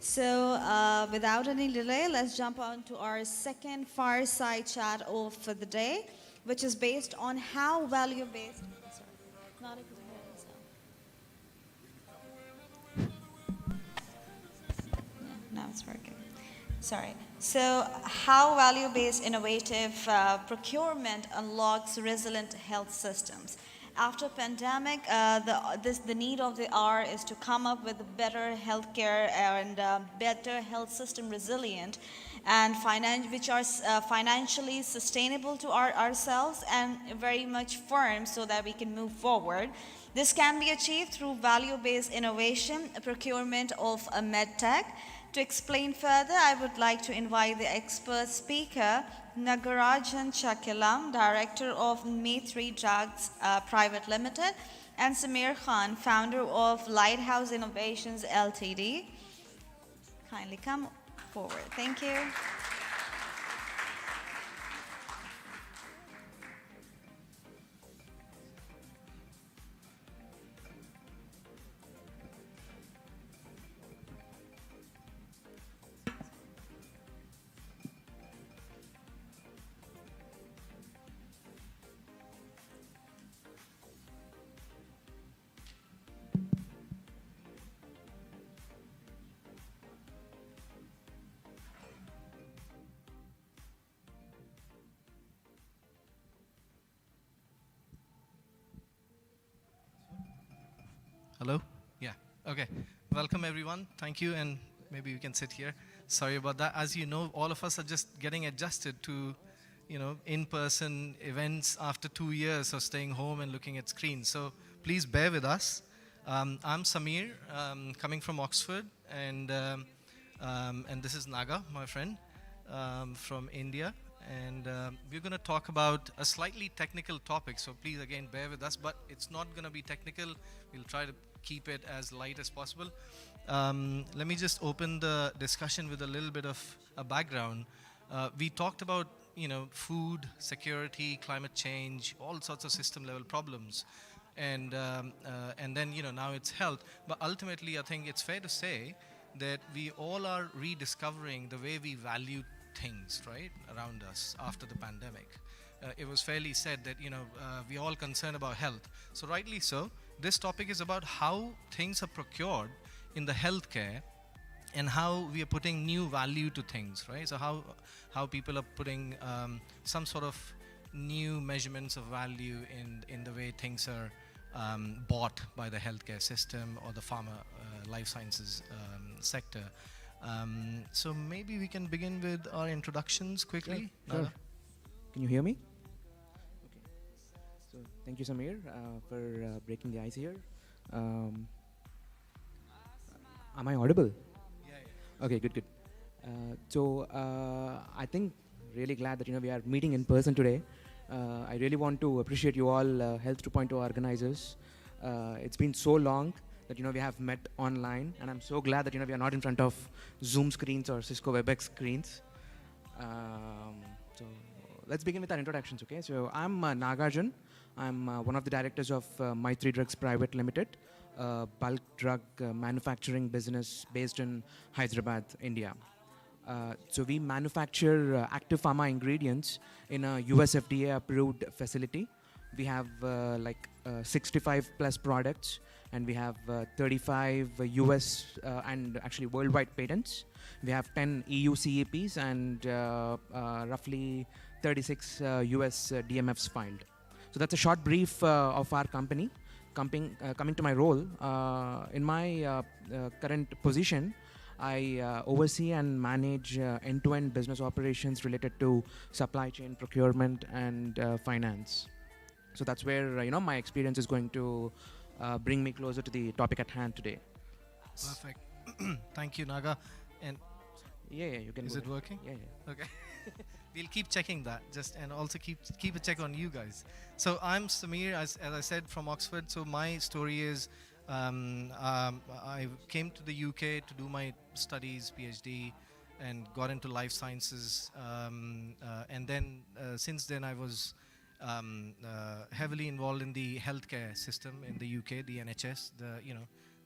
So, without any delay, let's jump on to our second fireside chat of for the day, which is based on how value-based. Sorry, not able to hear myself. Yeah, now it's working. Sorry. So, how value-based innovative procurement unlocks resilient health systems. After pandemic, the need of the hour is to come up with better healthcare and better health system resilient and which are financially sustainable to ourselves and very much firm so that we can move forward. This can be achieved through value-based innovation, procurement of a medtech. To explain further, I would like to invite the expert speaker, Nagarjun Chakilam, Director of Maithri Drugs Private Limited, and Samir Khan, founder of Lighthouse Innovations Ltd. Kindly come forward. Thank you. Hello? Yeah. Okay. Welcome, everyone. Thank you, and maybe we can sit here. Sorry about that. As you know, all of us are just getting adjusted to, in-person events after 2 years of staying home and looking at screens. So please bear with us. I'm Samir, coming from Oxford, and this is Naga, my friend, from India. And we're going to talk about a slightly technical topic, so please again bear with us, but it's not going to be technical. We'll try to keep it as light as possible. Let me just open the discussion with a little bit of a background. We talked about food security, climate change, all sorts of system level problems, and then now it's health. But ultimately, I think it's fair to say that we all are rediscovering the way we value things, right, around us after the pandemic. It was fairly said that we're all concerned about health. So rightly so, this topic is about how things are procured in the healthcare and how we are putting new value to things, right? So how people are putting some sort of new measurements of value in the way things are bought by the healthcare system or the pharma life sciences sector. So maybe we can begin with our introductions quickly. Sure. Can you hear me? Okay. So thank you, Samir, for breaking the ice here. Am I audible? Yeah. Okay, good. I think really glad that we are meeting in person today. I really want to appreciate you all, Health 2.0 organizers. It's been so long that we have met online, and I'm so glad that we are not in front of Zoom screens or Cisco WebEx screens. So let's begin with our introductions, okay? So I'm Nagarjun. I'm one of the directors of Maithri Drugs Private Limited, bulk drug manufacturing business based in Hyderabad, India. So we manufacture active pharma ingredients in a US FDA approved facility. We have 65 plus products, and we have 35 US and actually worldwide patents. We have 10 EU CEPs and roughly 36 US DMFs filed. So that's a short brief of our company. Coming to my role, in my current position, I oversee and manage end-to-end business operations related to supply chain, procurement, and finance. So that's where my experience is going to bring me closer to the topic at hand today. Perfect. Thank you, Naga. And yeah, you can. Is it working? Yeah. Okay. We'll keep checking that, and also keep a check on you guys. So I'm Samir, as I said, from Oxford. So my story is I came to the UK to do my studies, PhD, and got into life sciences. And then since then I was heavily involved in the healthcare system in the UK, the NHS,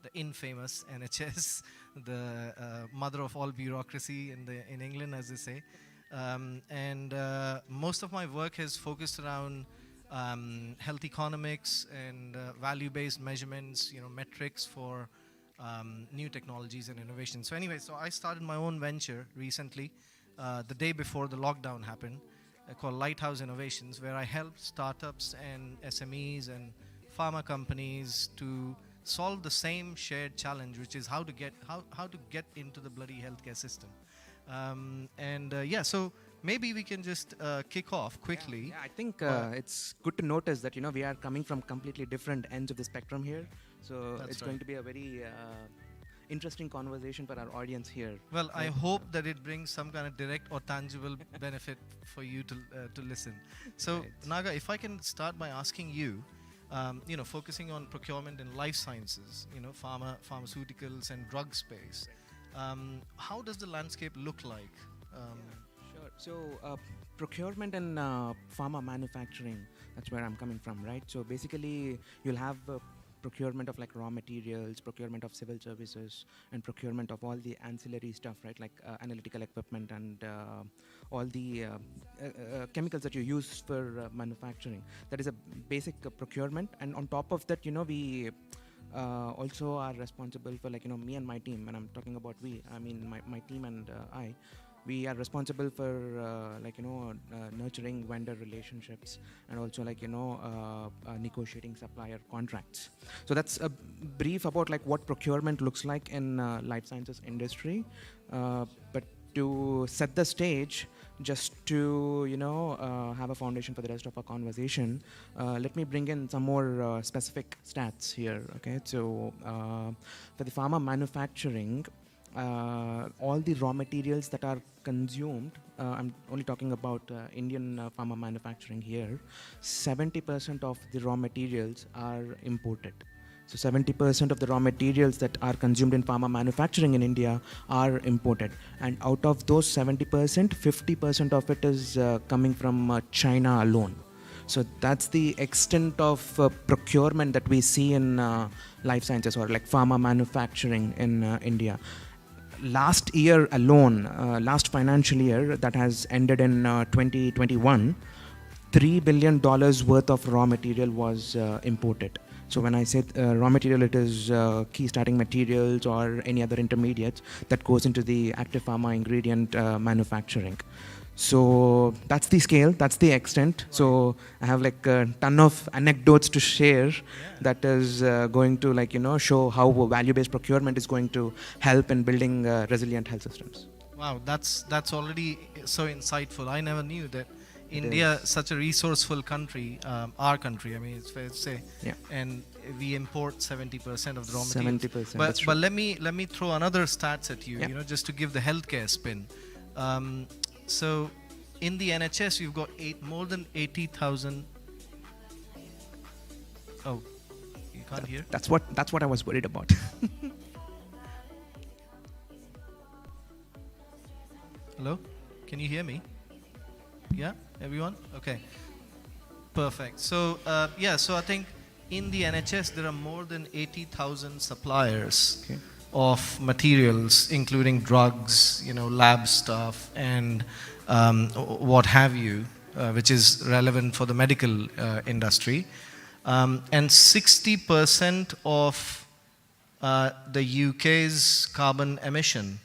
the infamous NHS, the mother of all bureaucracy in England, as they say. And most of my work has focused around health economics and value-based measurements, metrics for new technologies and innovation. So anyway, so I started my own venture recently, the day before the lockdown happened, called Lighthouse Innovations, where I help startups and SMEs and pharma companies to solve the same shared challenge, which is how to get into the bloody healthcare system. Yeah, so maybe we can just kick off quickly. Yeah, I think it's good to notice that we are coming from completely different ends of the spectrum here. So it's going to be a very interesting conversation for our audience here. Well, I hope that it brings some kind of direct or tangible benefit for you to listen. So, Right. Naga, if I can start by asking you, focusing on procurement in life sciences, pharmaceuticals and drug space, how does the landscape look like? Sure. So procurement and pharma manufacturing, that's where I'm coming from, right? So basically, you'll have procurement of like raw materials, procurement of civil services, and procurement of all the ancillary stuff, right? Like analytical equipment and all the chemicals that you use for manufacturing. That is a basic procurement. And on top of that, we also are responsible for me and my team. And I'm talking about we, I mean my team and we are responsible for nurturing vendor relationships and also negotiating supplier contracts. So that's a brief about what procurement looks like in life sciences industry. But to set the stage, just to have a foundation for the rest of our conversation, let me bring in some more specific stats here. Okay, so for the pharma manufacturing, all the raw materials that are consumed, I'm only talking about Indian pharma manufacturing here, 70% of the raw materials are imported. So 70% of the raw materials that are consumed in pharma manufacturing in India are imported. And out of those 70%, 50% of it is coming from China alone. So that's the extent of procurement that we see in life sciences or like pharma manufacturing in India. Last year alone, last financial year that has ended in 2021, $3 billion worth of raw material was imported. So when I say raw material, it is key starting materials or any other intermediates that goes into the active pharma ingredient manufacturing. So that's the scale, that's the extent. Right. So I have like a ton of anecdotes to share that is going to show how value-based procurement is going to help in building resilient health systems. Wow, that's already so insightful. I never knew that India, such a resourceful country, our country, I mean, it's fair to say, and we import 70% of the raw materials. 70%. But let me throw another stats at you, just to give the healthcare spin. So, in the NHS, you've got more than 80,000. Oh, you can't hear? That's what I was worried about. Hello, can you hear me? Yeah, everyone? Okay, perfect. So, so I think in the NHS there are more than 80,000 suppliers. Okay. Of materials, including drugs, lab stuff, and what have you, which is relevant for the medical industry. And 60% of the UK's carbon emission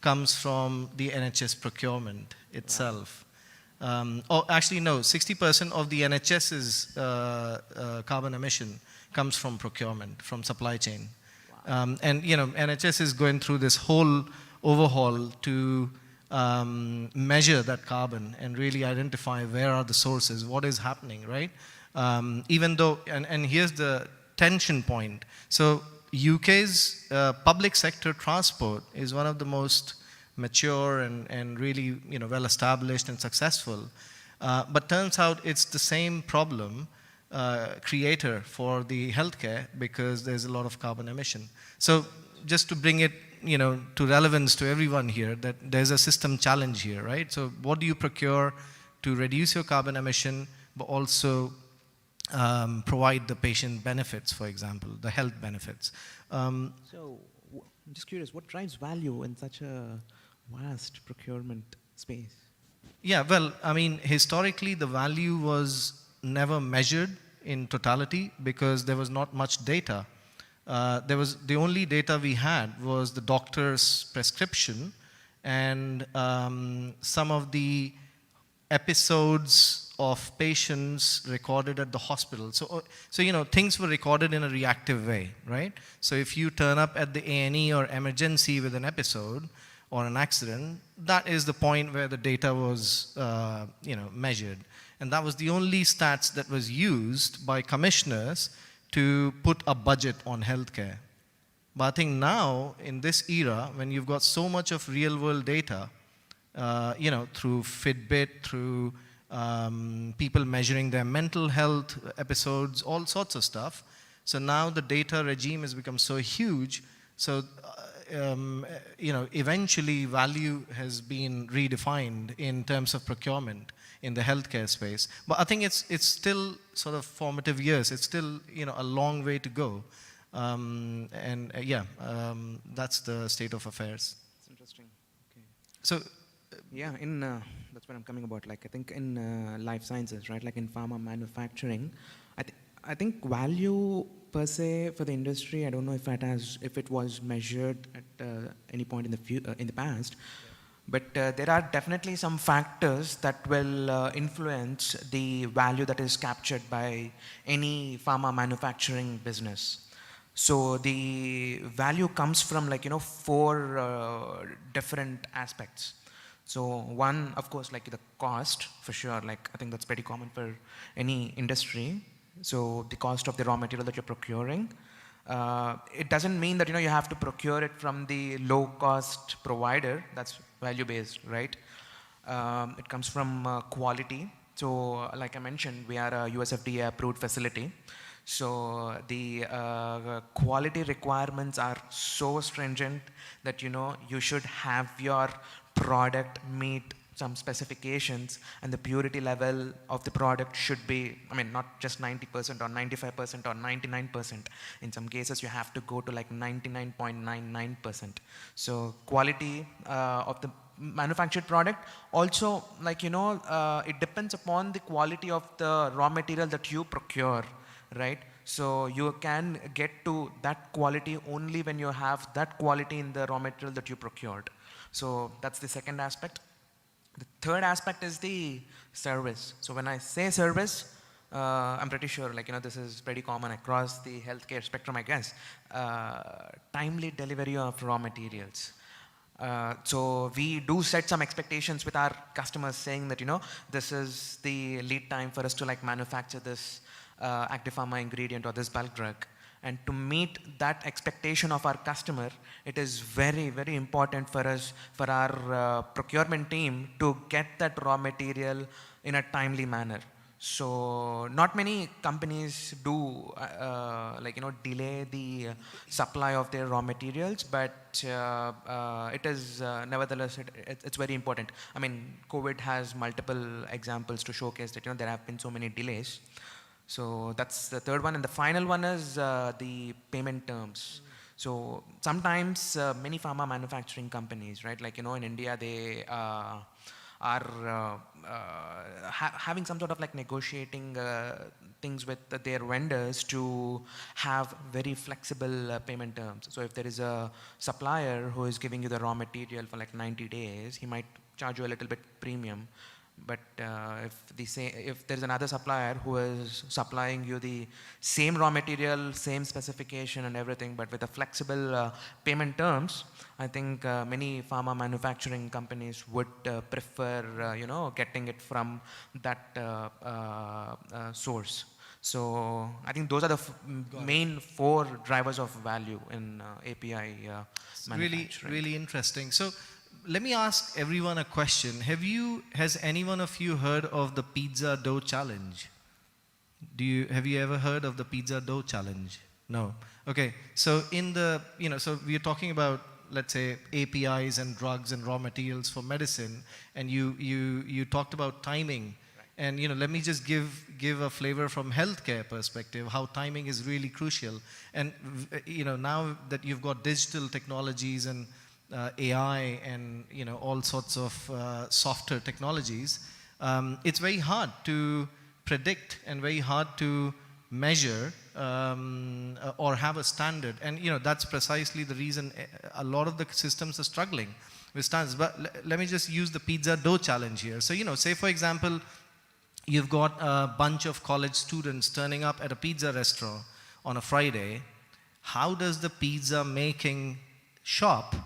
comes from the NHS procurement itself. Actually, no, 60% of the NHS's carbon emission comes from procurement, from supply chain. And NHS is going through this whole overhaul to measure that carbon and really identify where are the sources, what is happening, right? Even though, and here's the tension point. So UK's public sector transport is one of the most mature and really well established and successful. But turns out it's the same problem creator for the healthcare because there's a lot of carbon emission. So just to bring it to relevance to everyone here, that there's a system challenge here, right? So what do you procure to reduce your carbon emission but also provide the patient benefits, for example, the health benefits. I'm just curious, what drives value in such a vast procurement space? Yeah, well, I mean, historically, the value was never measured in totality because there was not much data. The only data we had was the doctor's prescription and some of the episodes of patients recorded at the hospital. So things were recorded in a reactive way, right? So if you turn up at the A&E or emergency with an episode or an accident, that is the point where the data was, measured. And that was the only stats that was used by commissioners to put a budget on healthcare. But I think now, in this era, when you've got so much of real-world data, through Fitbit, through people measuring their mental health episodes, all sorts of stuff. So now the data regime has become so huge. So, eventually value has been redefined in terms of procurement in the healthcare space. But I think it's still sort of formative years. It's still, a long way to go. That's the state of affairs. That's interesting. Okay. So, yeah, that's what I'm coming about. Like, I think in life sciences, right? Like in pharma manufacturing, I think value per se for the industry, I don't know if it was measured at any point in the past, but there are definitely some factors that will influence the value that is captured by any pharma manufacturing business. So the value comes from 4 different aspects. So one, of course, like the cost, for sure. Like I think that's pretty common for any industry. So the cost of the raw material that you're procuring. It doesn't mean that you have to procure it from the low-cost provider. That's value-based, right? It comes from quality. So like I mentioned, we are a USFDA approved facility. So the quality requirements are so stringent that you should have your product meet some specifications, and the purity level of the product should be, not just 90% or 95% or 99%. In some cases, you have to go to like 99.99%. So quality of the manufactured product. Also, it depends upon the quality of the raw material that you procure, right? So you can get to that quality only when you have that quality in the raw material that you procured. So that's the second aspect. The third aspect is the service. So when I say service, I'm pretty sure this is pretty common across the healthcare spectrum, I guess. Timely delivery of raw materials. So we do set some expectations with our customers saying that, this is the lead time for us to manufacture this active pharma ingredient or this bulk drug. And to meet that expectation of our customer, it is very, very important for us, for our procurement team to get that raw material in a timely manner. So not many companies do delay the supply of their raw materials, but it is nevertheless it's very important. COVID has multiple examples to showcase that there have been so many delays. So that's the third one, and the final one is the payment terms. So sometimes many pharma manufacturing companies, right, in India, they are having some sort of negotiating things with their vendors to have very flexible payment terms. So if there is a supplier who is giving you the raw material for 90 days, he might charge you a little bit premium. But if there's another supplier who is supplying you the same raw material, same specification and everything, but with a flexible payment terms, I think many pharma manufacturing companies would prefer, getting it from that source. So I think those are the main 4 drivers of value in API manufacturing. Really interesting. So let me ask everyone a question. Has any one of you heard of the pizza dough challenge? Have you ever heard of the pizza dough challenge? No. Okay. So so we are talking about, let's say, APIs and drugs and raw materials for medicine, and you talked about timing. And let me just give a flavor from healthcare perspective, how timing is really crucial. And now that you've got digital technologies and AI and all sorts of softer technologies, it's very hard to predict and very hard to measure or have a standard. And that's precisely the reason a lot of the systems are struggling with standards. But let me just use the pizza dough challenge here. So say for example, you've got a bunch of college students turning up at a pizza restaurant on a Friday. How does the pizza making shop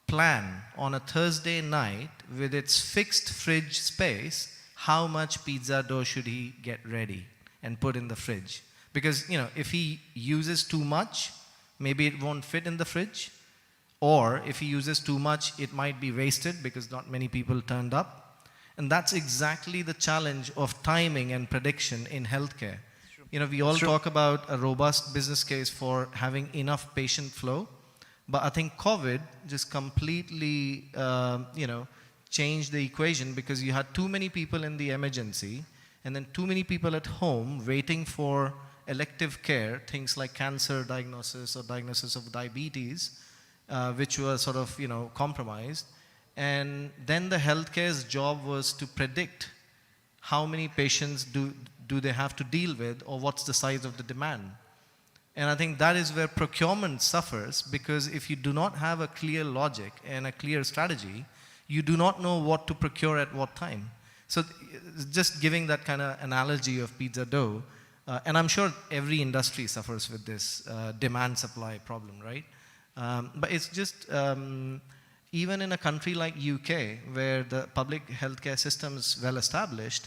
plan on a Thursday night with its fixed fridge space how much pizza dough should he get ready and put in the fridge? Because if he uses too much, maybe it won't fit in the fridge, or if he uses too much, it might be wasted because not many people turned up. And that's exactly the challenge of timing and prediction in healthcare. We all talk about a robust business case for having enough patient flow, but I think COVID just completely, changed the equation, because you had too many people in the emergency and then too many people at home waiting for elective care, things like cancer diagnosis or diagnosis of diabetes, which were sort of, compromised. And then the healthcare's job was to predict how many patients do they have to deal with, or what's the size of the demand. And I think that is where procurement suffers, because if you do not have a clear logic and a clear strategy, you do not know what to procure at what time. So just giving that kind of analogy of pizza dough, and I'm sure every industry suffers with this demand-supply problem, right? But it's just, even in a country like UK, where the public healthcare system is well established,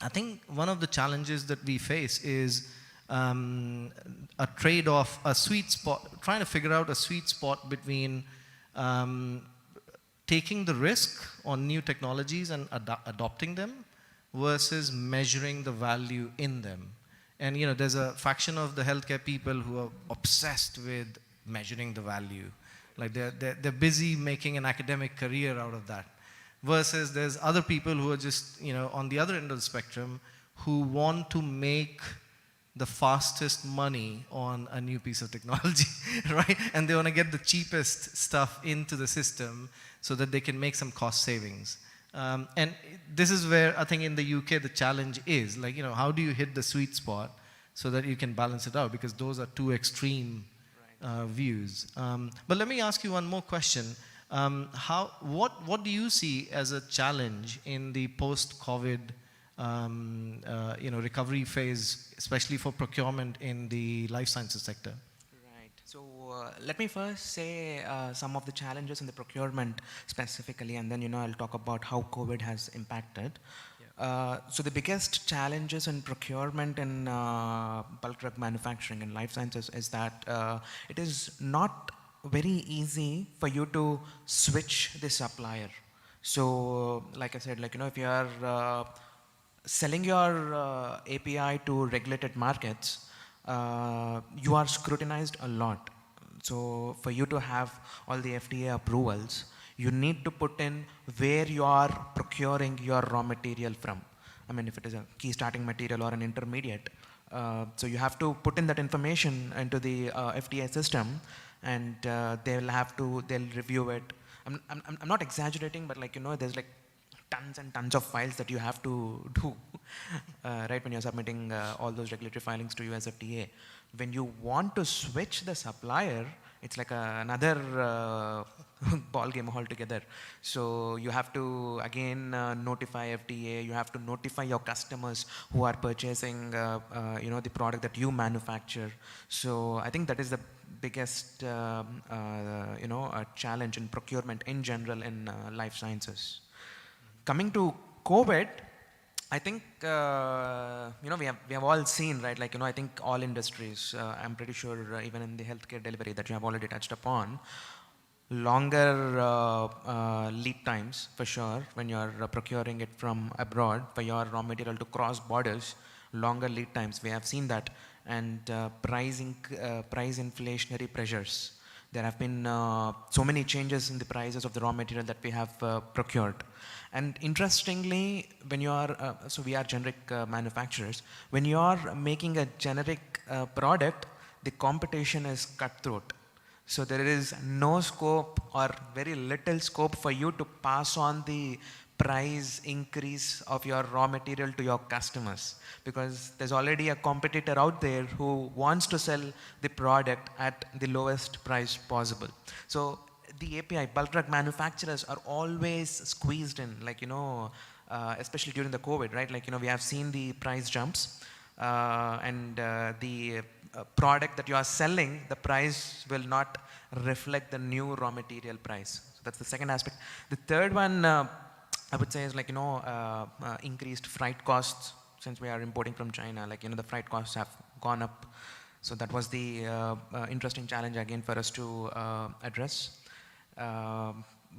I think one of the challenges that we face is a trade-off, a sweet spot, trying to figure out a sweet spot between taking the risk on new technologies and adopting them versus measuring the value in them. And there's a faction of the healthcare people who are obsessed with measuring the value. Like they're busy making an academic career out of that. Versus there's other people who are just, on the other end of the spectrum, who want to make the fastest money on a new piece of technology, right? And they want to get the cheapest stuff into the system so that they can make some cost savings. And this is where I think in the UK the challenge is, like, how do you hit the sweet spot so that you can balance it out? Because those are two extreme views. But let me ask you one more question. What do you see as a challenge in the post-COVID recovery phase, especially for procurement in the life sciences sector? Right. So let me first say some of the challenges in the procurement specifically, and then I'll talk about how COVID has impacted. So the biggest challenges in procurement in bulk drug manufacturing and life sciences is that it is not very easy for you to switch the supplier. So like I said, if you are selling your API to regulated markets, you are scrutinized a lot. So for you to have all the FDA approvals, you need to put in where you are procuring your raw material from. I mean, if it is a key starting material or an intermediate. So you have to put in that information into the FDA system, and they'll review it. I'm not exaggerating, but there's tons and tons of files that you have to do, right, when you're submitting all those regulatory filings to US FDA. When you want to switch the supplier, it's like another ball game altogether. So you have to again notify FDA. You have to notify your customers who are purchasing the product that you manufacture. So I think that is the biggest challenge in procurement in general in life sciences. Coming to COVID, I think we have all seen, right? I think all industries. I'm pretty sure even in the healthcare delivery that you have already touched upon, longer lead times for sure when you're procuring it from abroad for your raw material to cross borders. Longer lead times, we have seen that, and price inflationary pressures There have been so many changes in the prices of the raw material that we have procured. And interestingly, when you are, so we are generic manufacturers, when you are making a generic product, the competition is cutthroat. So there is no scope or very little scope for you to pass on the price increase of your raw material to your customers, because there's already a competitor out there who wants to sell the product at the lowest price possible. So the API bulk drug manufacturers are always squeezed in, like, especially during the COVID, right? Like, we have seen the price jumps, and the product that you are selling, the price will not reflect the new raw material price. So that's the second aspect. The third one, I would say, is like, increased freight costs. Since we are importing from China, like, the freight costs have gone up. So that was the interesting challenge again for us to address.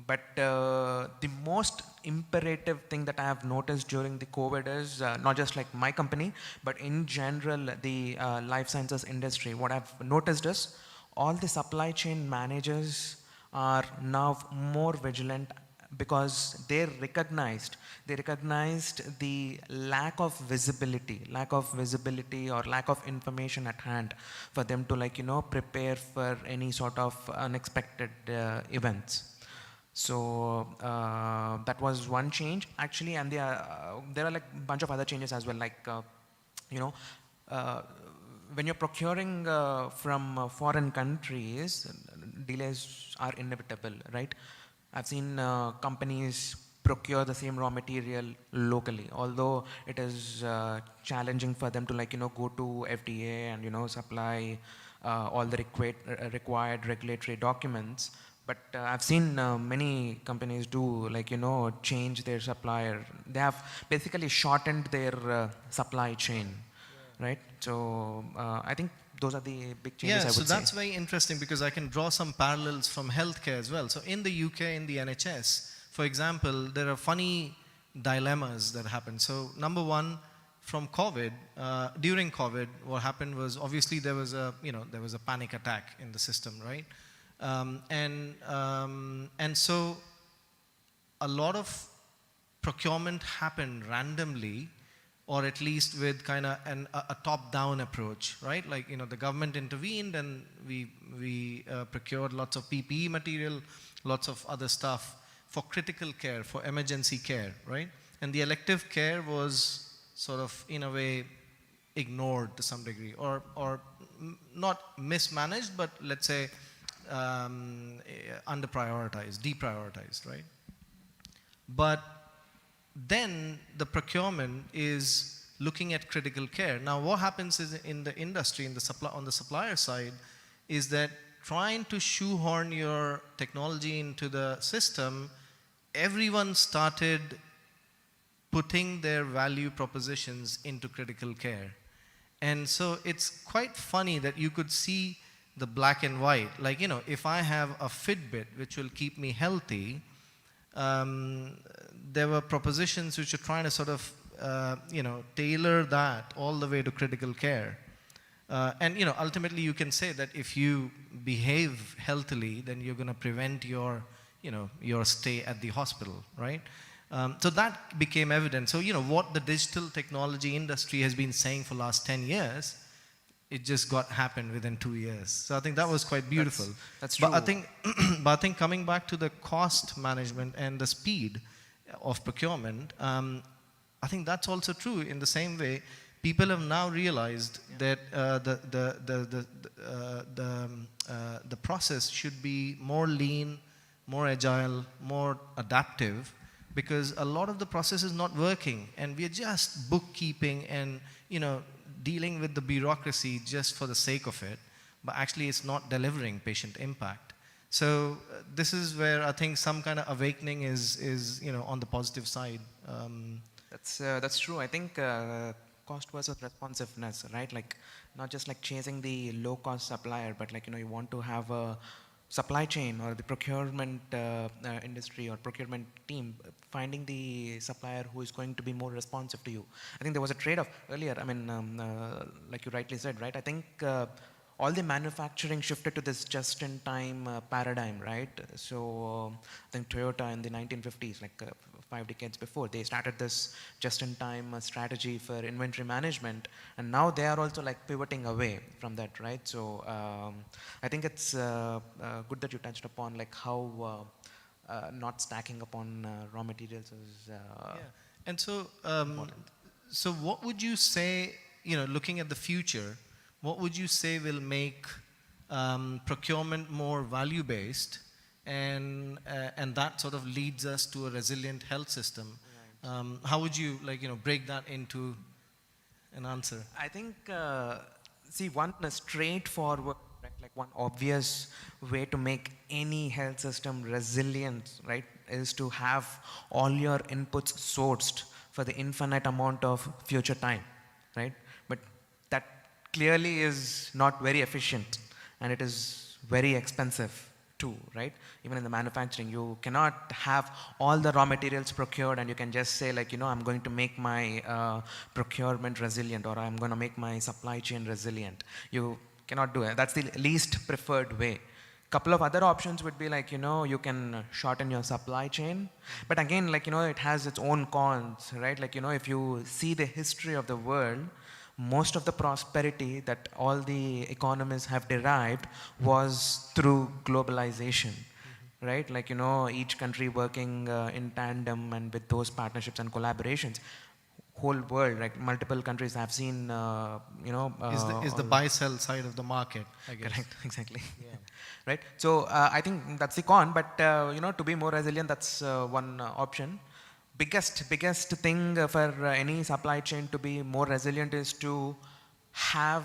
But the most imperative thing that I have noticed during the COVID is not just like my company, but in general, the life sciences industry. What I've noticed is all the supply chain managers are now more vigilant, because they recognized the lack of visibility or lack of information at hand for them to, like, prepare for any sort of unexpected events. So that was one change actually, and there are like a bunch of other changes as well, like when you're procuring from foreign countries, delays are inevitable, right? I've seen companies procure the same raw material locally, although it is challenging for them to, like, go to FDA and supply all the required regulatory documents. But I've seen many companies do, like, change their supplier. They have basically shortened their supply chain, right? So I think those are the big changes, I would say. Yeah, so that's very interesting, because I can draw some parallels from healthcare as well. So in the UK, in the NHS, for example, there are funny dilemmas that happen. So number one, from COVID, during COVID, what happened was, obviously there was a panic attack in the system, right? And so a lot of procurement happened randomly, or at least with kind of a top-down approach, right? Like, the government intervened, and we procured lots of PPE material, lots of other stuff for critical care, for emergency care, right? And the elective care was sort of, in a way, ignored to some degree, or not mismanaged, but let's say under-prioritized, deprioritized, right? But then the procurement is looking at critical care. Now, what happens is, in the industry, on the supplier side, is that trying to shoehorn your technology into the system, everyone started putting their value propositions into critical care. And so it's quite funny that you could see the black and white. Like, if I have a Fitbit which will keep me healthy, there were propositions which are trying to sort of, tailor that all the way to critical care. And ultimately you can say that if you behave healthily, then you're going to prevent your stay at the hospital, right? So that became evident. So, what the digital technology industry has been saying for the last 10 years, it just happened within 2 years. So I think that was quite beautiful. That's true. But I think coming back to the cost management and the speed of procurement, I think that's also true. In the same way, people have now realized that the process should be more lean, more agile, more adaptive, because a lot of the process is not working, and we are just bookkeeping and dealing with the bureaucracy just for the sake of it, but actually it's not delivering patient impact. So this is where I think some kind of awakening is on the positive side. That's true. I think cost versus responsiveness, right? Like, not just like chasing the low cost supplier, but like, you want to have a supply chain or the procurement industry or procurement team finding the supplier who is going to be more responsive to you. I think there was a trade-off earlier. I mean, like you rightly said, right? I think all the manufacturing shifted to this just-in-time paradigm, right? So I think Toyota in the 1950s, like 5 decades before, they started this just-in-time strategy for inventory management, and now they are also like pivoting away from that, right? So I think it's good that you touched upon like how not stacking upon raw materials is Yeah. And so, important. so what would you say, looking at the future, what would you say will make procurement more value-based, and that sort of leads us to a resilient health system? Right. How would you break that into an answer? I think, see, one straightforward, right, like one obvious way to make any health system resilient, right, is to have all your inputs sourced for the infinite amount of future time, right? But that clearly is not very efficient, and it is very expensive too, right? Even in the manufacturing, you cannot have all the raw materials procured and you can just say like, I'm going to make my procurement resilient, or I'm going to make my supply chain resilient. You cannot do it. That's the least preferred way. Couple of other options would be like, you can shorten your supply chain. But again, like, it has its own cons, right? Like, if you see the history of the world, most of the prosperity that all the economies have derived was through globalization, right? Like, each country working in tandem and with those partnerships and collaborations. Whole world, like multiple countries have seen, Is the buy-sell side of the market, I guess. correct, exactly. Yeah. Right. So I think that's the con, but to be more resilient, that's one option. Biggest thing for any supply chain to be more resilient is to have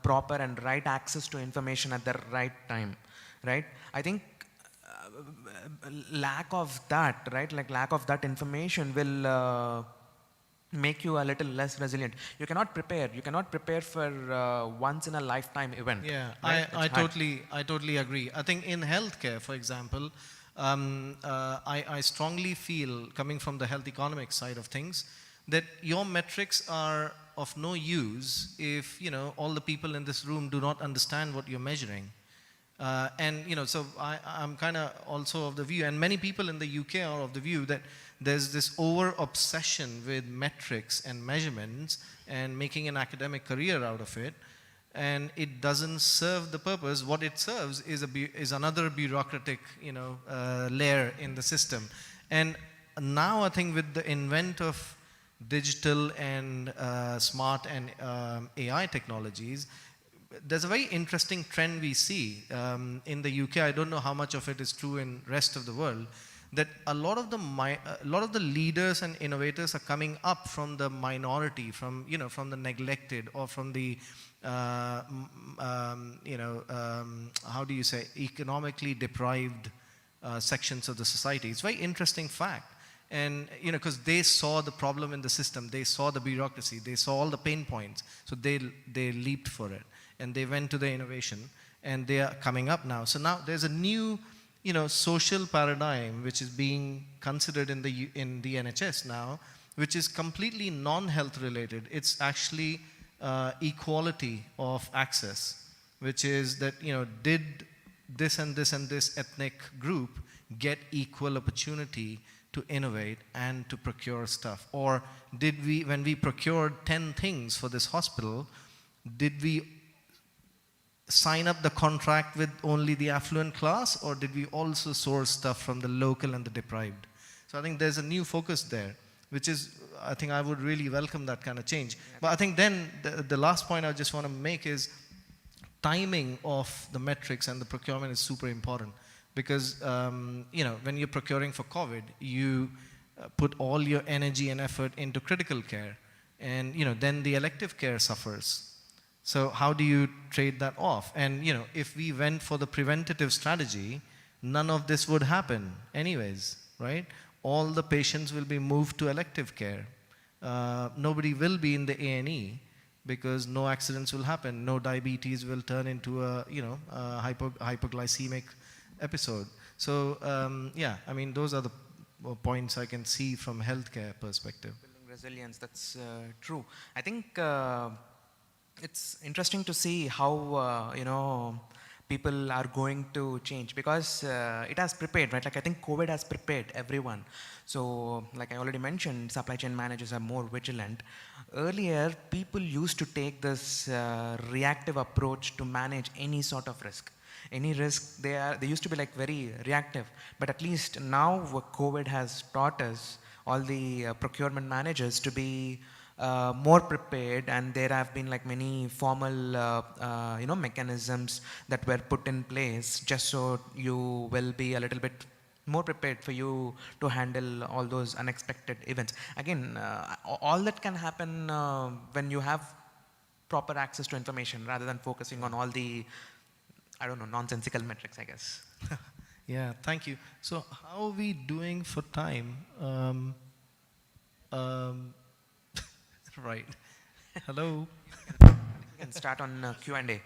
proper and right access to information at the right time, right? I think lack of that, right? Like lack of that information will make you a little less resilient. You cannot prepare for once in a lifetime event. Yeah, right? I totally agree. I think in healthcare, for example, I strongly feel, coming from the health economics side of things, that your metrics are of no use if all the people in this room do not understand what you're measuring. So I'm kind of also of the view, and many people in the UK are of the view, that there's this over obsession with metrics and measurements and making an academic career out of it, and it doesn't serve the purpose. What it serves is another bureaucratic layer in the system. And now I think with the invent of digital and smart and AI technologies, there's a very interesting trend we see in the UK. I don't know how much of it is true in rest of the world, that a lot of the leaders and innovators are coming up from the minority, from the neglected, or from the how do you say, economically deprived sections of the society. It's a very interesting fact. And because they saw the problem in the system, they saw the bureaucracy, they saw all the pain points, so they leaped for it, and they went to the innovation, and they are coming up now. So now there's a new social paradigm which is being considered in the NHS now, which is completely non-health related. It's actually equality of access, which is that did this and this and this ethnic group get equal opportunity to innovate and to procure stuff? Or did we, when we procured 10 things for this hospital, did we sign up the contract with only the affluent class, or did we also source stuff from the local and the deprived? So I think there's a new focus there, which is, I think I would really welcome that kind of change. Yeah. But I think then the last point I just want to make is timing of the metrics and the procurement is super important, because when you're procuring for COVID, you put all your energy and effort into critical care, and then the elective care suffers. So how do you trade that off? And if we went for the preventative strategy, none of this would happen anyways, right? All the patients will be moved to elective care. Nobody will be in the A&E, because no accidents will happen, no diabetes will turn into a hypoglycemic episode. So I mean, those are the points I can see from healthcare perspective. Building resilience, that's true. I think It's interesting to see how people are going to change, because it has prepared, right? Like I think COVID has prepared everyone. So like I already mentioned, supply chain managers are more vigilant. Earlier, people used to take this reactive approach to manage any sort of risk. Any risk, they used to be like very reactive. But at least now, what COVID has taught us, all the procurement managers, to be more prepared, and there have been like many formal mechanisms that were put in place just so you will be a little bit more prepared for you to handle all those unexpected events. Again, all that can happen when you have proper access to information rather than focusing on all the, I don't know, nonsensical metrics, I guess. Yeah, thank you. So how are we doing for time? Um, right. Hello. We can start on Q&A.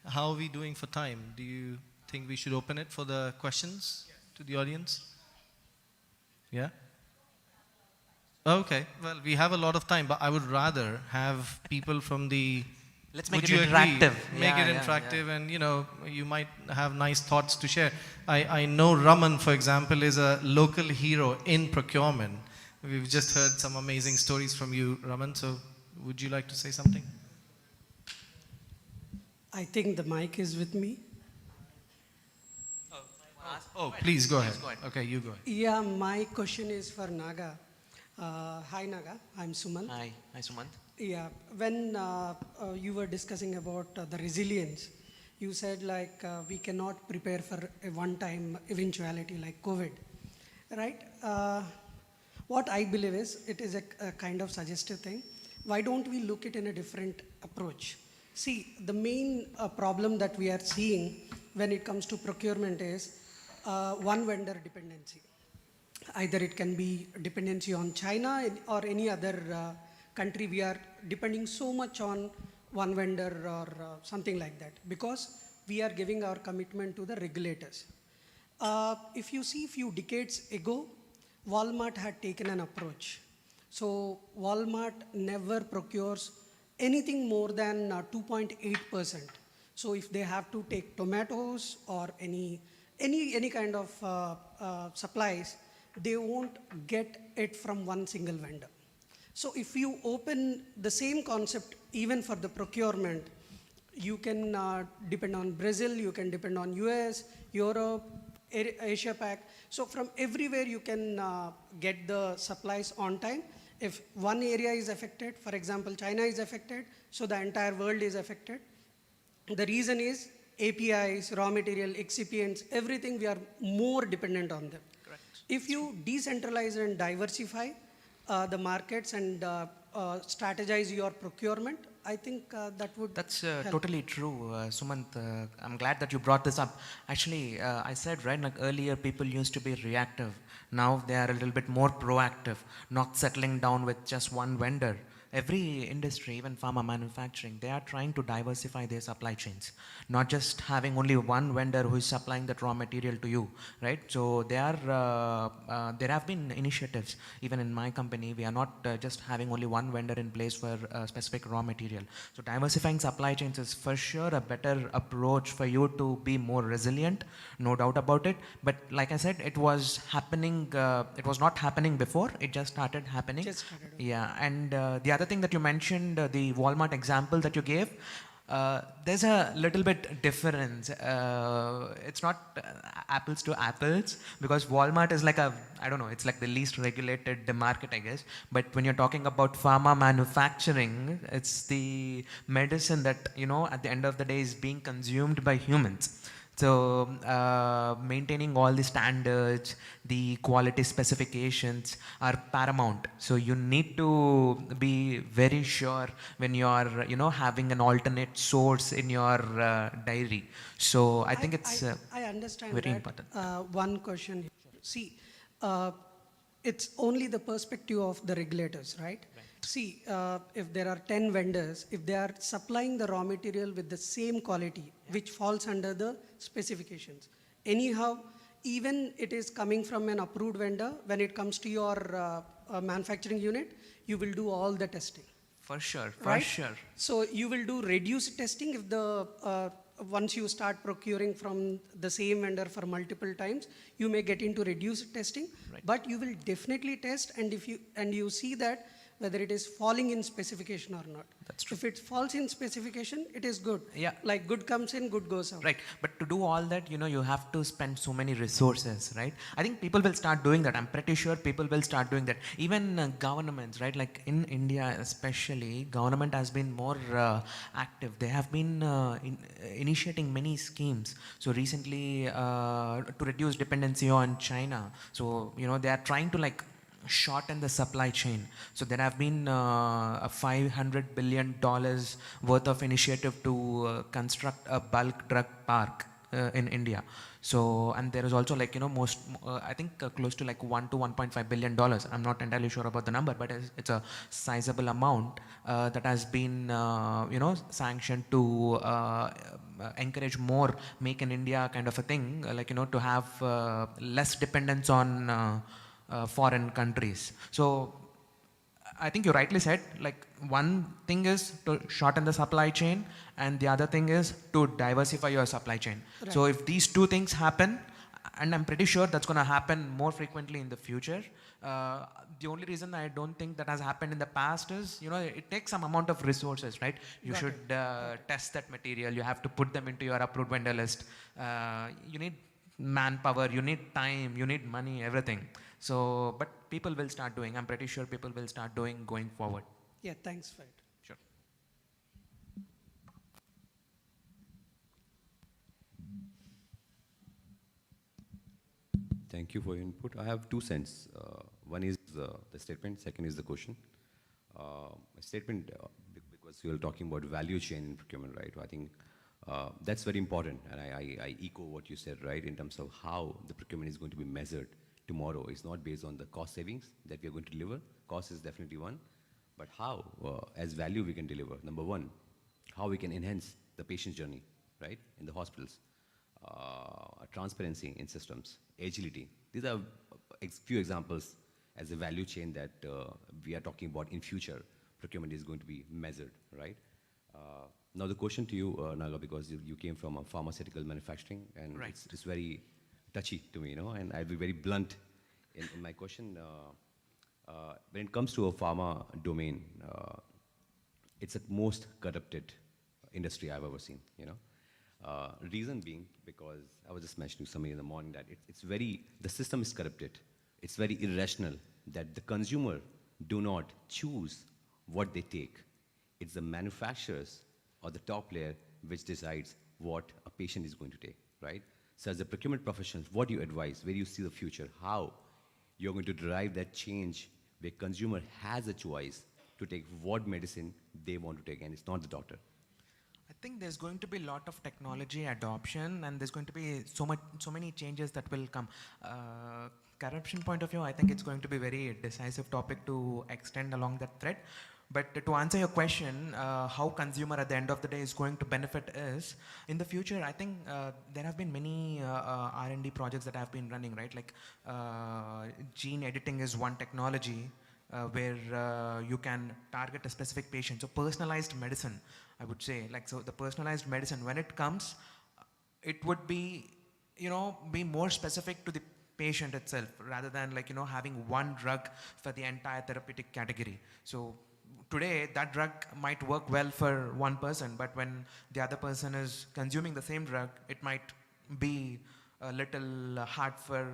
How are we doing for time? Do you think we should open it for the questions to the audience? Yeah? Okay. Well, we have a lot of time, but I would rather have people from the... Let's make Would it you agree? interactive. Make it interactive, and you might have nice thoughts to share. I know Raman, for example, is a local hero in procurement. We've just heard some amazing stories from you, Raman. So would you like to say something? I think the mic is with me. Oh, please go ahead. Go ahead. Okay, you go ahead. Yeah, my question is for Naga. Hi Naga, I'm Suman. Hi Sumant. Yeah, when you were discussing about the resilience, you said like we cannot prepare for a one-time eventuality like COVID, right? What I believe is it is a kind of suggestive thing. Why don't we look it in a different approach? See, the main problem that we are seeing when it comes to procurement is one vendor dependency. Either it can be dependency on China or any other country. We are depending so much on one vendor or something like that because we are giving our commitment to the regulators. If you see few decades ago, Walmart had taken an approach. So Walmart never procures anything more than 2.8%. So if they have to take tomatoes or any kind of supplies, they won't get it from one single vendor. So if you open the same concept even for the procurement, you can depend on Brazil, you can depend on US, Europe, Asia Pac. So from everywhere you can get the supplies on time. If one area is affected, for example, China is affected, so the entire world is affected. The reason is APIs, raw material, excipients, everything we are more dependent on them. Correct. If you decentralize and diversify the markets and strategize your procurement, I think that would That's help. totally true, Sumant. I'm glad that you brought this up. Actually, I said, right, like earlier people used to be reactive. Now they are a little bit more proactive, not settling down with just one vendor. Every industry, even pharma manufacturing, they are trying to diversify their supply chains, not just having only one vendor who is supplying that raw material to you, right? So there have been initiatives, even in my company, we are not just having only one vendor in place for specific raw material. So diversifying supply chains is for sure a better approach for you to be more resilient, no doubt about it. But like I said, it was happening, it was not happening before, it just started happening. Just started. Yeah, and the other thing that you mentioned, the Walmart example that you gave, there's a little bit difference. It's not apples to apples because Walmart is like I don't know, it's like the least regulated market, I guess. But when you're talking about pharma manufacturing, it's the medicine that, at the end of the day is being consumed by humans. So maintaining all the standards, the quality specifications are paramount. So you need to be very sure when you are, having an alternate source in your diary. So I think it's I understand very that. important. One question. See, it's only the perspective of the regulators, right? See, if there are 10 vendors, if they are supplying the raw material with the same quality, which falls under the specifications, anyhow, even it is coming from an approved vendor, when it comes to your manufacturing unit, you will do all the testing. For sure, for right? sure. So you will do reduced testing if the once you start procuring from the same vendor for multiple times, you may get into reduced testing, Right. but you will definitely test, and if you see that whether it is falling in specification or not. That's true. If it falls in specification, it is good. Yeah. Like good comes in, good goes out. Right, but to do all that, you have to spend so many resources, right? I think people will start doing that. I'm pretty sure people will start doing that. Even governments, right? Like in India especially, government has been more active. They have been initiating many schemes. So recently, to reduce dependency on China. So, they are trying to shorten the supply chain. So there have been a $500 billion worth of initiative to construct a bulk drug park in India. So, and there is also I think close to $1 to $1.5 billion. I'm not entirely sure about the number, but it's a sizable amount that has been, sanctioned to encourage more make in India kind of a thing, to have less dependence on foreign countries. So I think you rightly said, one thing is to shorten the supply chain, and the other thing is to diversify your supply chain. Right. So if these two things happen, and I'm pretty sure that's going to happen more frequently in the future. The only reason I don't think that has happened in the past is, it takes some amount of resources, right? You Got should test that material. You have to put them into your approved vendor list. You need manpower, you need time, you need money, everything. So, but people will start doing. I'm pretty sure people will start doing going forward. Yeah, thanks for it. Sure. Thank you for your input. I have 2 cents. One is the statement, second is the question. A statement, because you were talking about value chain in procurement, right? I think that's very important, and I echo what you said, right, in terms of how the procurement is going to be measured tomorrow. It's not based on the cost savings that we are going to deliver. Cost is definitely one, but how, as value we can deliver. Number one, how we can enhance the patient journey, right, in the hospitals. Transparency in systems, agility. These are few examples as a value chain that we are talking about in future. Procurement is going to be measured, right? Now the question to you, Naga, because you came from a pharmaceutical manufacturing, and Right. it's very touchy to me, and I'll be very blunt in my question. When it comes to a pharma domain, it's the most corrupted industry I've ever seen, reason being, because I was just mentioning to somebody in the morning that the system is corrupted. It's very irrational that the consumer do not choose what they take. It's the manufacturers or the top layer which decides what a patient is going to take, right? So as a procurement professional, what do you advise? Where do you see the future? How you're going to drive that change where consumer has a choice to take what medicine they want to take, and it's not the doctor. I think there's going to be a lot of technology adoption, and there's going to be so many changes that will come. Corruption point of view, I think it's going to be very decisive topic to extend along that thread. But to answer your question, how consumer at the end of the day is going to benefit is, in the future, I think there have been many R&D projects that have been running, right? Like gene editing is one technology where you can target a specific patient. So personalized medicine, I would say, so the personalized medicine, when it comes, it would be, be more specific to the patient itself, rather than having one drug for the entire therapeutic category. So today, that drug might work well for one person, but when the other person is consuming the same drug, it might be a little hard for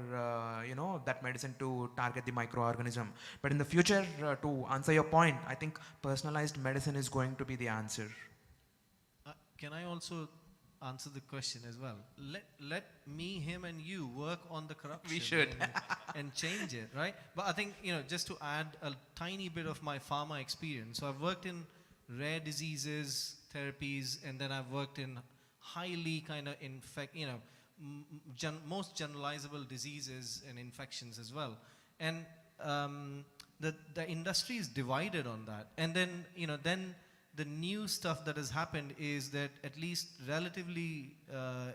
that medicine to target the microorganism. But in the future, to answer your point, I think personalized medicine is going to be the answer. Can I also answer the question as well? Let me, him, and you work on the corruption. We should. and change it, right? But I think, just to add a tiny bit of my pharma experience. So I've worked in rare diseases, therapies, and then I've worked in highly kind of most generalizable diseases and infections as well. And the industry is divided on that. And then, then the new stuff that has happened is that at least relatively,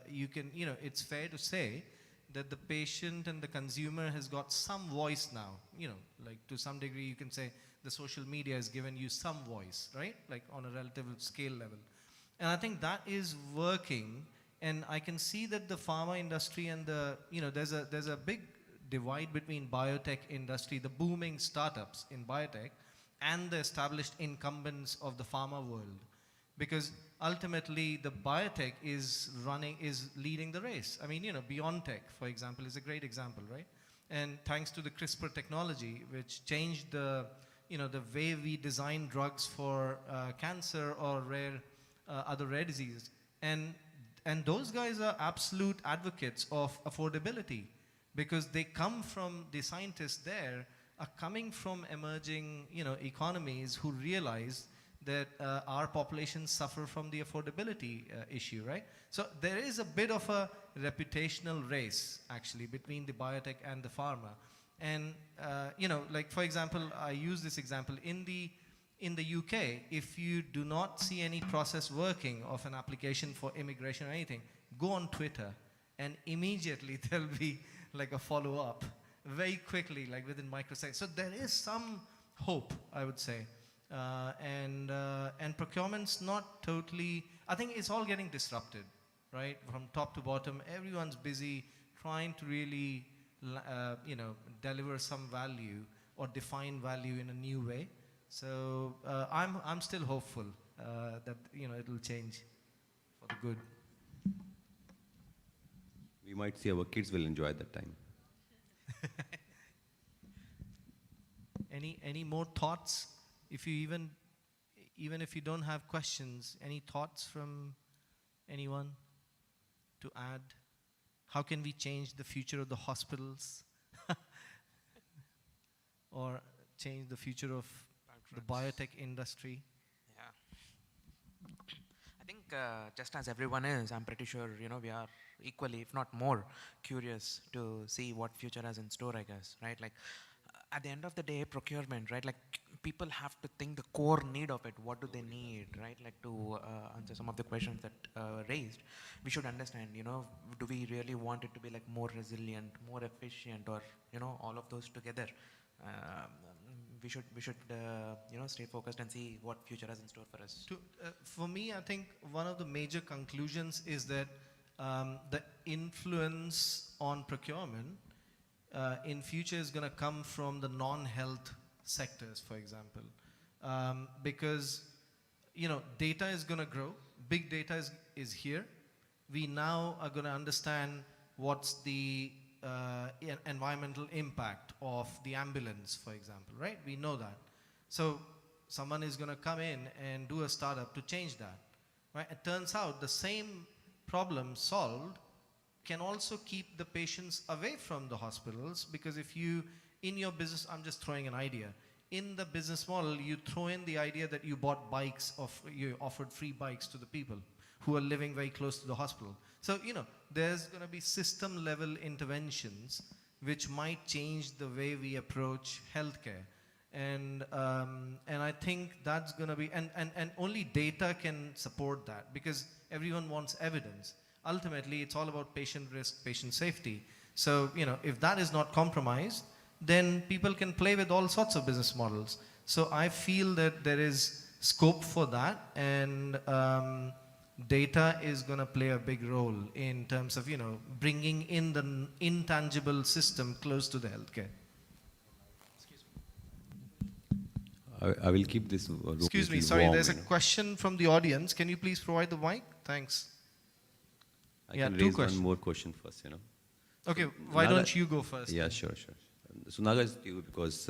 you can, it's fair to say that the patient and the consumer has got some voice now. Like to some degree you can say the social media has given you some voice, right? Like on a relative scale level. And I think that is working. And I can see that the pharma industry and there's a big divide between biotech industry, the booming startups in biotech, and the established incumbents of the pharma world. Because ultimately the biotech is leading the race. I mean, BioNTech, for example, is a great example, right? And thanks to the CRISPR technology, which changed the way we design drugs for cancer or other rare diseases. And those guys are absolute advocates of affordability, because they come from, the scientists there are coming from emerging economies who realize that our populations suffer from the affordability issue, right? So there is a bit of a reputational race actually between the biotech and the pharma. And like for example, I use this example in the UK. If you do not see any process working of an application for immigration or anything, go on Twitter and immediately there'll be like a follow-up very quickly, like within microseconds. So there is some hope, I would say. And procurement's not totally, I think it's all getting disrupted, right? From top to bottom, everyone's busy trying to really, deliver some value or define value in a new way. So I'm still hopeful that it'll change for the good. We might see our kids will enjoy that time. Any more thoughts? If you even if you don't have questions, any thoughts from anyone to add? How can we change the future of the hospitals? Or change the future of the biotech industry? Yeah. I think just as everyone is, I'm pretty sure, we are equally, if not more, curious to see what future has in store, I guess, right? Like, at the end of the day, procurement, right? Like, people have to think the core need of it. What do they need, right? Like, to answer some of the questions that raised, we should understand, do we really want it to be like more resilient, more efficient, or, all of those together? We should stay focused and see what future has in store for us. For me, I think one of the major conclusions is that the influence on procurement in future is going to come from the non-health sectors, for example, because data is going to grow. Big data is here. We now are going to understand what's the environmental impact of the ambulance, for example, right? We know that. So someone is going to come in and do a startup to change that, right? It turns out the same problem solved can also keep the patients away from the hospitals, because if you, in your business, I'm just throwing an idea, in the business model, you throw in the idea that you bought bikes, you offered free bikes to the people who are living very close to the hospital. So, there's going to be system level interventions which might change the way we approach healthcare. And I think that's going to be, and only data can support that, because everyone wants evidence. Ultimately, it's all about patient risk, patient safety. So, if that is not compromised, then people can play with all sorts of business models. So I feel that there is scope for that, and data is going to play a big role in terms of, bringing in the intangible system close to the healthcare. I will keep this. Excuse me, sorry, there's a question from the audience. Can you please provide the mic? Thanks. I can raise one more question first, Okay, so why don't you go first? Yeah, sure. So Naga, is to you, because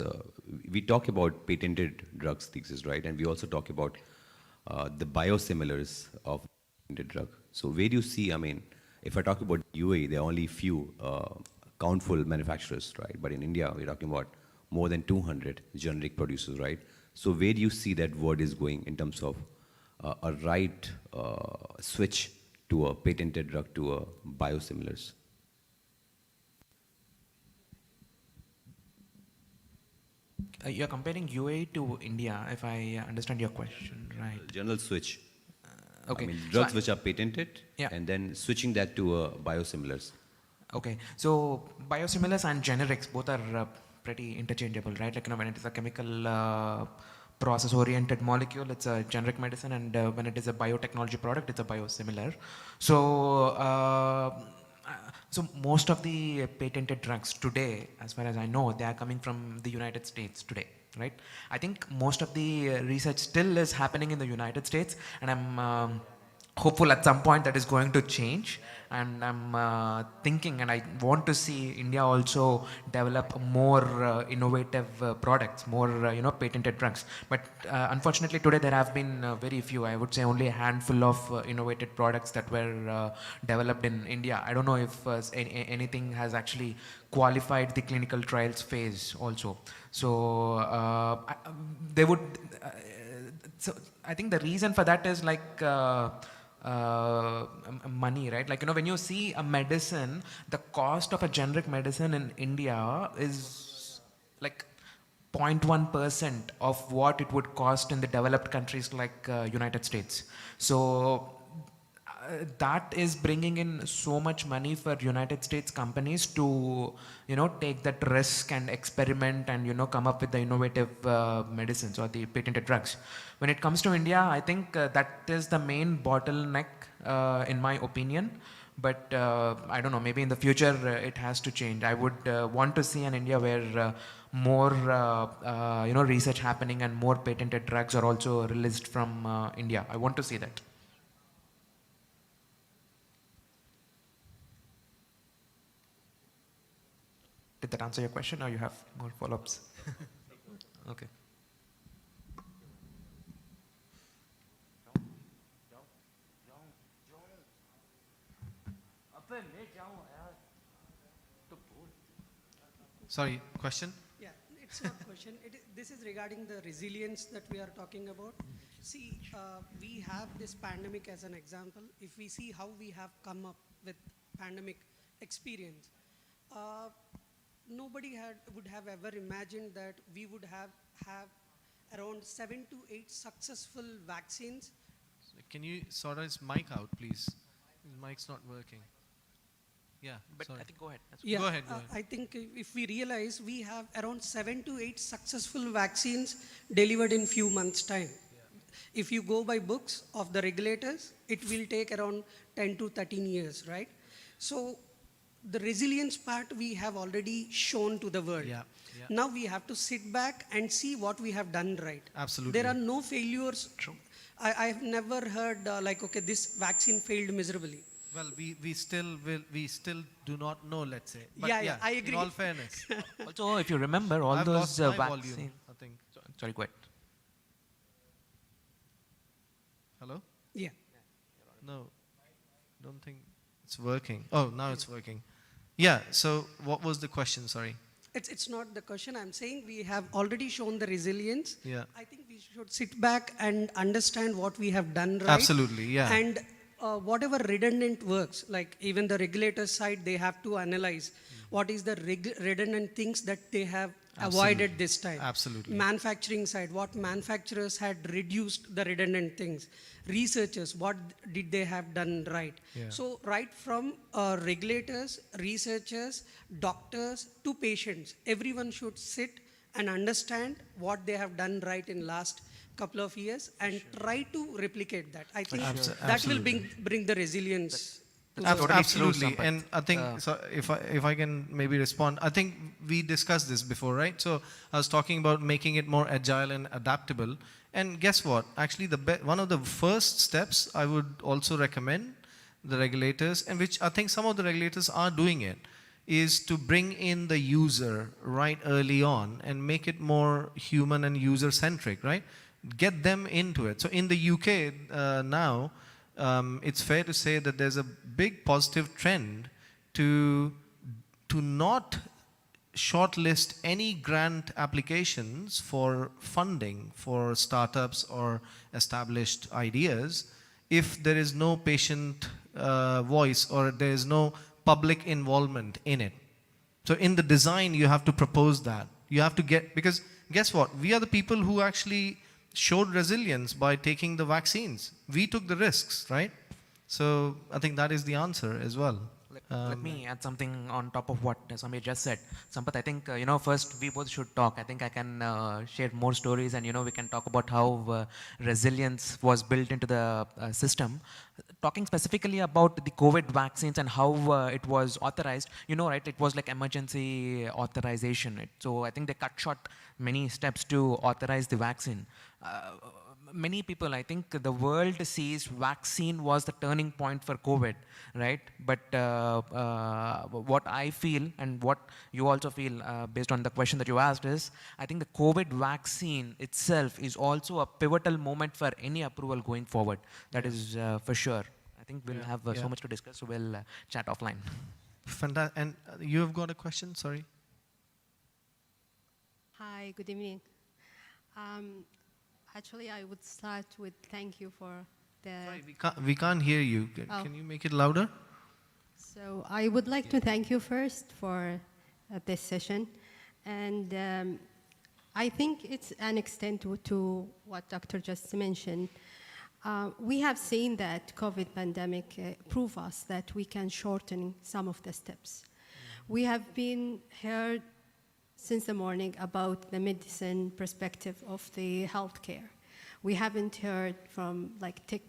we talk about patented drugs thesis, right? And we also talk about the biosimilars of patented drug. So where do you see, if I talk about UAE, there are only few countful manufacturers, right? But in India, we're talking about more than 200 generic producers, right? So where do you see that word is going in terms of a right switch to a patented drug to a biosimilars? You're comparing UAE to India, if I understand your question, right? General switch. Okay. Drugs which are patented, yeah, and then switching that to biosimilars. Okay, so biosimilars and generics both are pretty interchangeable, right? Like, when it is a chemical process-oriented molecule, it's a generic medicine, and when it is a biotechnology product, it's a biosimilar. So, so most of the patented drugs today, as far as I know, they are coming from the United States today, right? I think most of the research still is happening in the United States, and I'm hopeful at some point that is going to change, and I'm thinking, and I want to see India also develop more innovative products, more patented drugs. But unfortunately today there have been very few, I would say only a handful of innovative products that were developed in India. I don't know if anything has actually qualified the clinical trials phase also. So they would so I think the reason for that is like money, right? Like, when you see a medicine, the cost of a generic medicine in India is like 0.1% of what it would cost in the developed countries like United States. So that is bringing in so much money for United States companies to take that risk and experiment and come up with the innovative medicines or the patented drugs. When it comes to India, I think that is the main bottleneck in my opinion. But I don't know, maybe in the future it has to change. I would want to see an India where more research happening and more patented drugs are also released from India. I want to see that. Did that answer your question, or you have more follow-ups? Okay. Sorry, question? Yeah, it's not a question. This is regarding the resilience that we are talking about. See, we have this pandemic as an example. If we see how we have come up with pandemic experience, nobody would have ever imagined that we would have around 7 to 8 successful vaccines. So can you sort his mic out, please? His mic's not working. Yeah, But sorry. I think go ahead. That's Yeah, Go ahead, go ahead. I think if we realize we have around 7 to 8 successful vaccines delivered in few months' time. If you go by books of the regulators, it will take around 10 to 13 years, right? So the resilience part we have already shown to the world. Yeah, yeah. Now we have to sit back and see what we have done right. Absolutely. There are no failures. True. I have never heard okay, this vaccine failed miserably. Well, we still do not know, let's say. But Yeah, I agree. In all fairness, Also, if you remember, all I've those lost my vaccines. volume, I think. Sorry, go ahead. Hello? Yeah. No, don't think it's working. Oh, now it's working. Yeah. So, what was the question? Sorry. It's not the question. I'm saying we have already shown the resilience. Yeah. I think we should sit back and understand what we have done right. Absolutely. Yeah. And whatever redundant works, like even the regulator side, they have to analyze what is the redundant things that they have avoided this time. Absolutely. Manufacturing side, what manufacturers had reduced the redundant things. Researchers, what did they have done right? Yeah. So right from regulators, researchers, doctors to patients, everyone should sit and understand what they have done right in last couple of years and try to replicate that. I think that will Absolutely. bring the resilience. Absolutely. Sampath. And I think, so if I can maybe respond, I think we discussed this before, right? So I was talking about making it more agile and adaptable. And guess what? Actually, one of the first steps I would also recommend the regulators, and which I think some of the regulators are doing it, is to bring in the user right early on and make it more human and user-centric, right? Get them into it. So in the UK now, it's fair to say that there's a big positive trend to not shortlist any grant applications for funding for startups or established ideas if there is no patient voice or there is no public involvement in it. So in the design, you have to propose that. You have to because guess what? We are the people who actually showed resilience by taking the vaccines. We took the risks, right? So I think that is the answer as well. Let me add something on top of what Samir just said. Sampath, I think, first we both should talk. I think I can share more stories and, we can talk about how resilience was built into the system. Talking specifically about the COVID vaccines and how it was authorized, right, it was like emergency authorization. So I think they cut short many steps to authorize the vaccine. Many people, I think the world sees vaccine was the turning point for COVID, right? But what I feel and what you also feel based on the question that you asked is, I think the COVID vaccine itself is also a pivotal moment for any approval going forward. That is for sure. I think we'll have so much to discuss, so we'll chat offline. Fantastic. And you have got a question? Sorry. Hi, good evening. Actually, I would start with thank you for the... Sorry, we can't hear you. Can you make it louder? So I would like to thank you first for this session. And I think it's an extent to what Dr. just mentioned. We have seen that COVID pandemic prove us that we can shorten some of the steps. We have been heard since the morning about the medicine perspective of the healthcare. We haven't heard from tech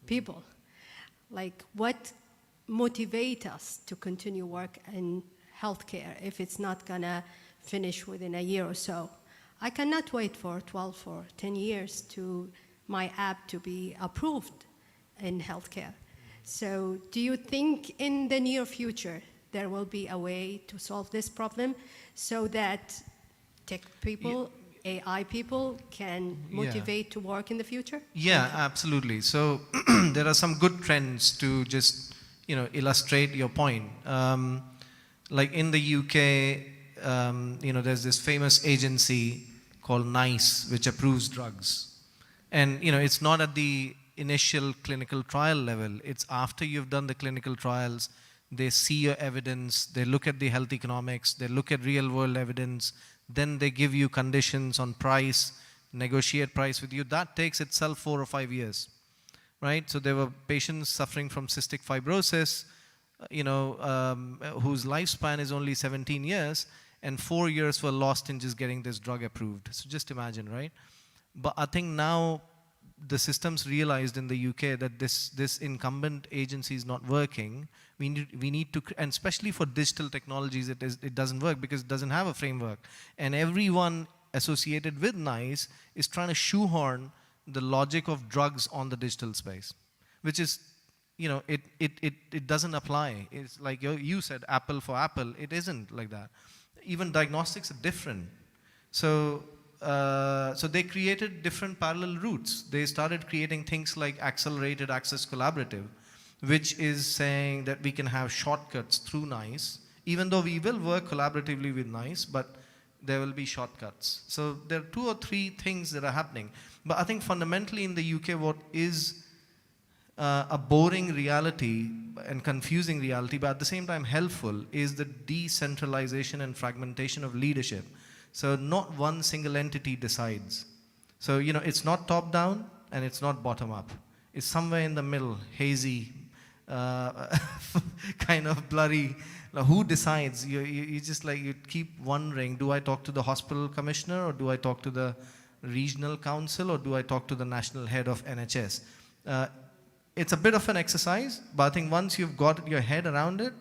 people, what motivate us to continue work in healthcare if it's not gonna finish within a year or so. I cannot wait for 12 or 10 years to my app to be approved in healthcare. So do you think in the near future there will be a way to solve this problem so that tech people, AI people can motivate to work in the future? Yeah, absolutely. So there are some good trends to just illustrate your point. Like in the UK, there's this famous agency called NICE which approves drugs, and it's not at the initial clinical trial level. It's after you've done the clinical trials. They see your evidence, they look at the health economics, they look at real world evidence, then they give you conditions on price, negotiate price with you. That takes itself 4 or 5 years, right? So there were patients suffering from cystic fibrosis, whose lifespan is only 17 years, and 4 years were lost in just getting this drug approved. So just imagine, right? But I think now the systems realized in the UK that this incumbent agency is not working. We need to, and especially for digital technologies, it doesn't work because it doesn't have a framework. And everyone associated with NICE is trying to shoehorn the logic of drugs on the digital space, which is, it doesn't apply. It's like you said, apple for apple. It isn't like that. Even diagnostics are different. So they created different parallel routes. They started creating things like accelerated access collaborative, which is saying that we can have shortcuts through NICE, even though we will work collaboratively with NICE, but there will be shortcuts. So there are 2 or 3 things that are happening. But I think fundamentally in the UK, what is a boring reality and confusing reality, but at the same time helpful, is the decentralization and fragmentation of leadership. So not one single entity decides. So, it's not top down and it's not bottom up. It's somewhere in the middle, hazy, kind of blurry. Now, who decides? You just you keep wondering, do I talk to the hospital commissioner, or do I talk to the regional council, or do I talk to the national head of NHS? It's a bit of an exercise, but I think once you've got your head around it,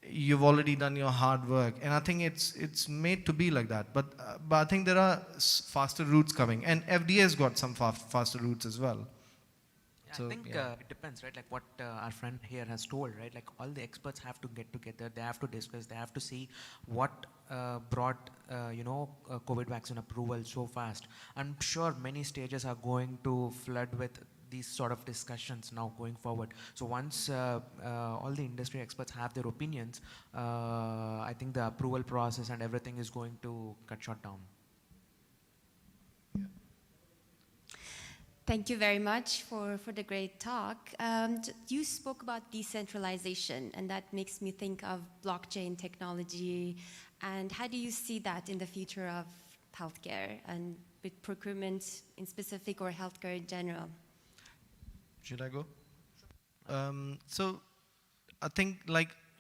you've already done your hard work. And I think it's made to be like that. But I think there are faster routes coming, and FDA has got some faster routes as well. So, I think it depends, right? Like what our friend here has told, right? Like all the experts have to get together, they have to discuss, they have to see what brought, COVID vaccine approval so fast. I'm sure many stages are going to flood with these sort of discussions now going forward. So once all the industry experts have their opinions, I think the approval process and everything is going to cut short down. Thank you very much for the great talk. You spoke about decentralization, and that makes me think of blockchain technology. And how do you see that in the future of healthcare and with procurement in specific, or healthcare in general? Should I go? So I think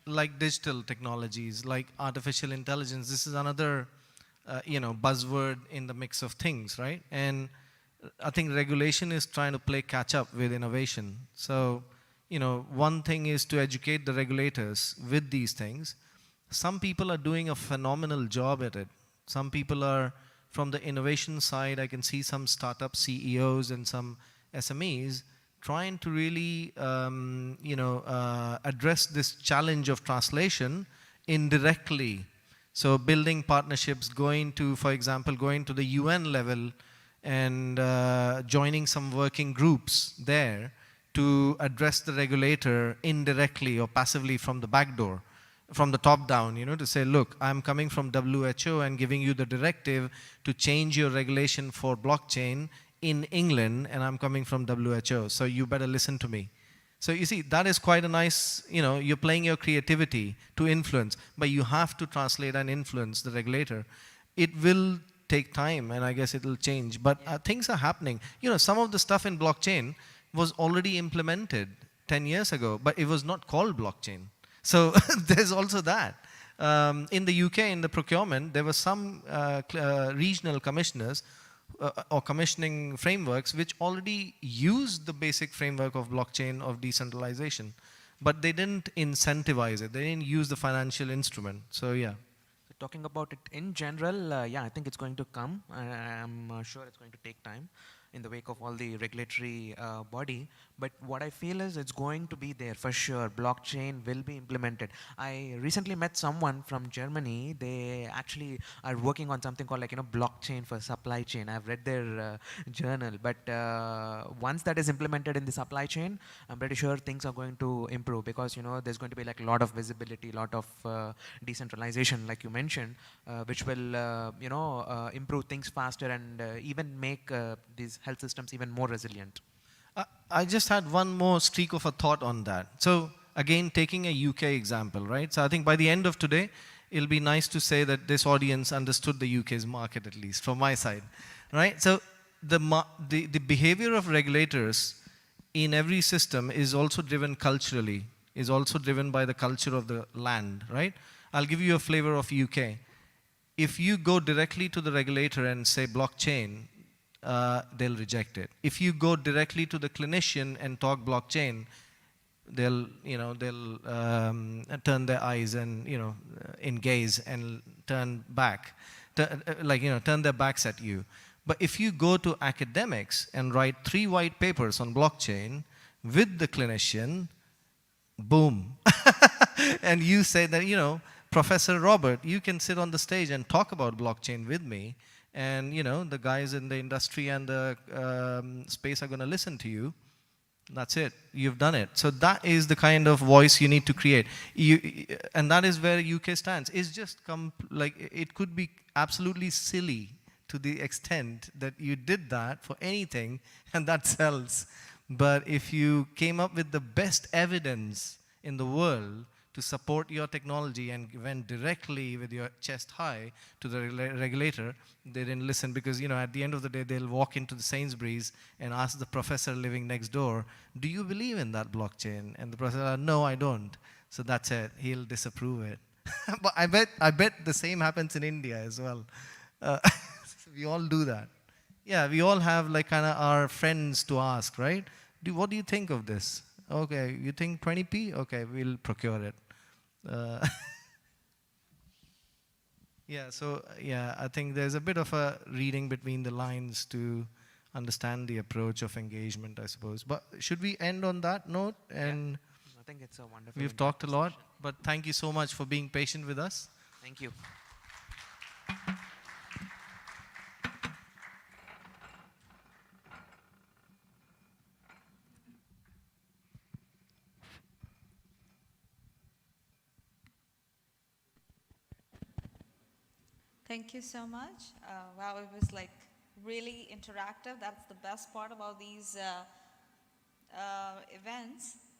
like digital technologies, like artificial intelligence. This is another, buzzword in the mix of things, right? And I think regulation is trying to play catch up with innovation. So, one thing is to educate the regulators with these things. Some people are doing a phenomenal job at it. Some people are, from the innovation side, I can see some startup CEOs and some SMEs trying to really, address this challenge of translation indirectly. So building partnerships, for example, going to the UN level and joining some working groups there to address the regulator indirectly or passively from the back door, from the top down, to say, look, I'm coming from WHO and giving you the directive to change your regulation for blockchain in England, and I'm coming from WHO, so you better listen to me. So you see, that is quite a nice, you're playing your creativity to influence, but you have to translate and influence the regulator. It will take time, and I guess it'll change, but things are happening. Some of the stuff in blockchain was already implemented 10 years ago, but it was not called blockchain. So there's also that. In the UK, in the procurement, there were some regional commissioners or commissioning frameworks which already used the basic framework of blockchain of decentralization, but they didn't incentivize it. They didn't use the financial instrument. So yeah. Talking about it in general, I think it's going to come. I'm sure it's going to take time in the wake of all the regulatory body. But what I feel is it's going to be there for sure. Blockchain will be implemented. I recently met someone from Germany. They actually are working on something called blockchain for supply chain. I've read their journal. But once that is implemented in the supply chain, I'm pretty sure things are going to improve because there's going to be a lot of visibility, a lot of decentralization, like you mentioned, which will improve things faster and even make these health systems even more resilient. I just had one more streak of a thought on that. So again, taking a UK example, right? So I think by the end of today, it'll be nice to say that this audience understood the UK's market, at least from my side, right? So the behavior of regulators in every system is also driven culturally, is also driven by the culture of the land, right? I'll give you a flavor of UK. If you go directly to the regulator and say blockchain, they'll reject it. If you go directly to the clinician and talk blockchain, they'll turn their eyes and in gaze and turn back, turn their backs at you. But if you go to academics and write 3 white papers on blockchain with the clinician, boom, and you say that Professor Robert, you can sit on the stage and talk about blockchain with me. And the guys in the industry and the space are going to listen to you. That's it. You've done it. So that is the kind of voice you need to create. And that is where UK stands. It's just it could be absolutely silly to the extent that you did that for anything and that sells. But if you came up with the best evidence in the world to support your technology and went directly with your chest high to the regulator, they didn't listen because, at the end of the day, they'll walk into the Sainsbury's and ask the professor living next door, do you believe in that blockchain? And the professor, no, I don't. So that's it. He'll disapprove it. But I bet the same happens in India as well. We all do that. Yeah, we all have our friends to ask, right? What do you think of this? Okay, you think 20p? Okay, we'll procure it. I think there's a bit of a reading between the lines to understand the approach of engagement, I suppose. But should we end on that note? And I think it's a wonderful. We've talked a lot, but thank you so much for being patient with us. Thank you. Thank you so much. Wow, it was really interactive. That's the best part about these events.